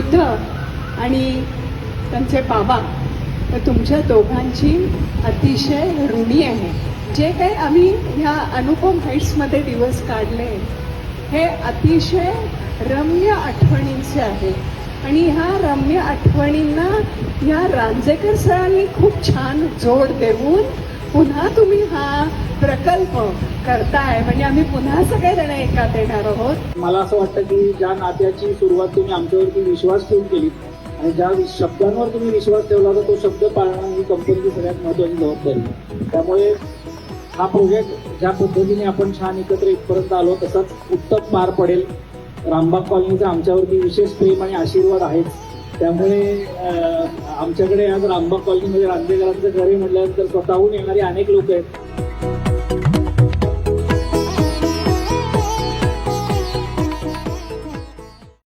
वृद्ध आणि त्यांचे बाबा तुमच्या दोघांची अतिशय ऋणी आहे. जे काही आम्ही ह्या अनुपम हाईट्समध्ये दिवस काढले हे अतिशय रम्य आठवणींचे आहे आणि ह्या रम्य आठवणींना ह्या रांजेकर सरांनी खूप छान जोड देऊन पुन्हा तुम्ही हा प्रकल्प करताय. म्हणजे आम्ही पुन्हा सगळेजण एकात येणार आहोत. मला असं वाटतं की ज्या नात्याची सुरुवात तुम्ही आमच्यावरती विश्वास ठेवून केली आणि ज्या शब्दांवर तुम्ही विश्वास ठेवला होता तो शब्द पाळणं ही कंपनीची सगळ्यात महत्वाची जबाबदारी. त्यामुळे हा प्रोजेक्ट ज्या पद्धतीने आपण छान एकत्र इथपर्यंत आलो तसाच उत्तम पार पडेल. रामबाग कॉलनीचा आमच्यावरती विशेष प्रेम आणि आशीर्वाद आहेच. त्यामुळे आमच्याकडे आज रामबाग कॉलनीमध्ये रांदेकरांचं घर म्हटल्यानंतर स्वतःहून येणारी अनेक लोक आहेत.